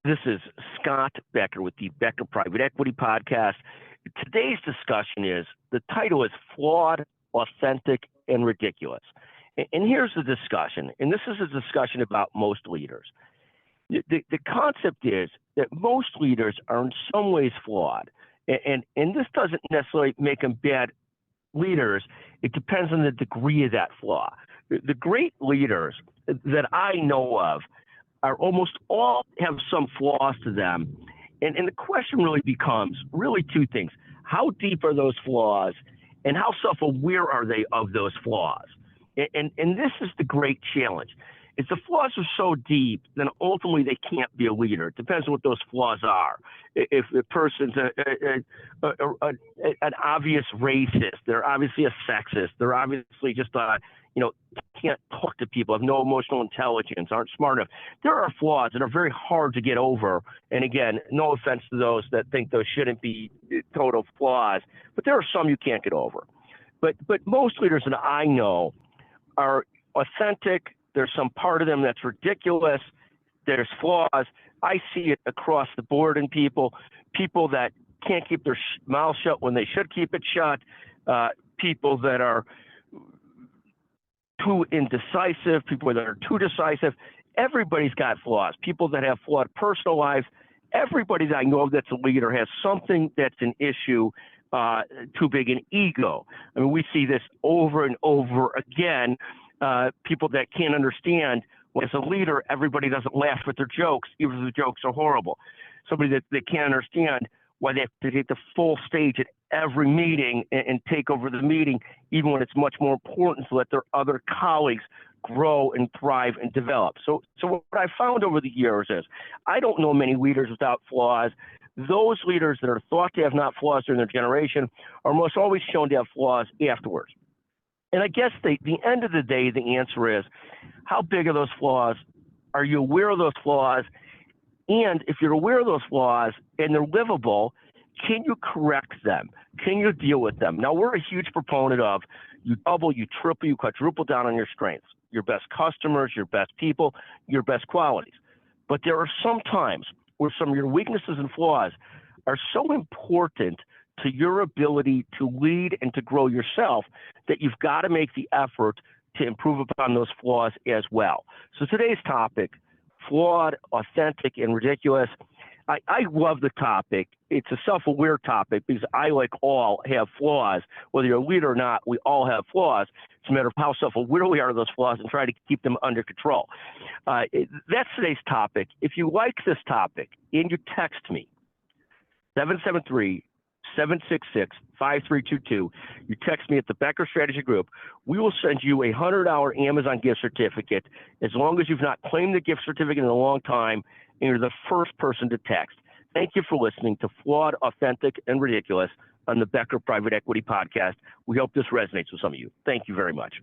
This is Scott Becker with the Becker Private Equity Podcast. Today's discussion the title is Flawed, Authentic, and Ridiculous. And here's the discussion, and this is a discussion about most leaders. The concept is that most leaders are in some ways flawed, and this doesn't necessarily make them bad leaders. It depends on the degree of that flaw. The great leaders that I know of are almost all have some flaws to them. And the question really becomes two things. How deep are those flaws, and how self-aware are they of those flaws? And this is the great challenge. If the flaws are so deep, then ultimately they can't be a leader. It depends on what those flaws are. If the person's an obvious racist, they're obviously a sexist, they're obviously just can't talk to people, have no emotional intelligence, aren't smart enough. There are flaws that are very hard to get over. And again, no offense to those that think those shouldn't be total flaws, but there are some you can't get over. But most leaders that I know are authentic. There's some part of them that's ridiculous. There's flaws. I see it across the board in people that can't keep their mouth shut when they should keep it shut, people that are too indecisive, people that are too decisive. Everybody's got flaws. People that have flawed personal lives. Everybody that I know that's a leader has something that's an issue, too big an ego. I mean, we see this over and over again. People that can't understand, as a leader, everybody doesn't laugh at their jokes, even if the jokes are horrible. Somebody that can't understand why they have to take the full stage at every meeting and take over the meeting, even when it's much more important to let their other colleagues grow and thrive and develop. So what I found over the years is I don't know many leaders without flaws. Those leaders that are thought to have not flaws during their generation are almost always shown to have flaws afterwards. And I guess the end of the day, the answer is, how big are those flaws? Are you aware of those flaws? And if you're aware of those flaws and they're livable, can you correct them? Can you deal with them? Now, we're a huge proponent of you double, you triple, you quadruple down on your strengths, your best customers, your best people, your best qualities. But there are some times where some of your weaknesses and flaws are so important to your ability to lead and to grow yourself that you've got to make the effort to improve upon those flaws as well. So today's topic, flawed, authentic, and ridiculous. I love the topic. It's a self-aware topic because I, like all, have flaws. Whether you're a leader or not, we all have flaws. It's a matter of how self-aware we are of those flaws and try to keep them under control. That's today's topic. If you like this topic and you text me, 773-766-5322. You text me at the Becker Strategy Group. We will send you a $100 Amazon gift certificate as long as you've not claimed the gift certificate in a long time and you're the first person to text. Thank you for listening to Flawed, Authentic, and Ridiculous on the Becker Private Equity Podcast. We hope this resonates with some of you. Thank you very much.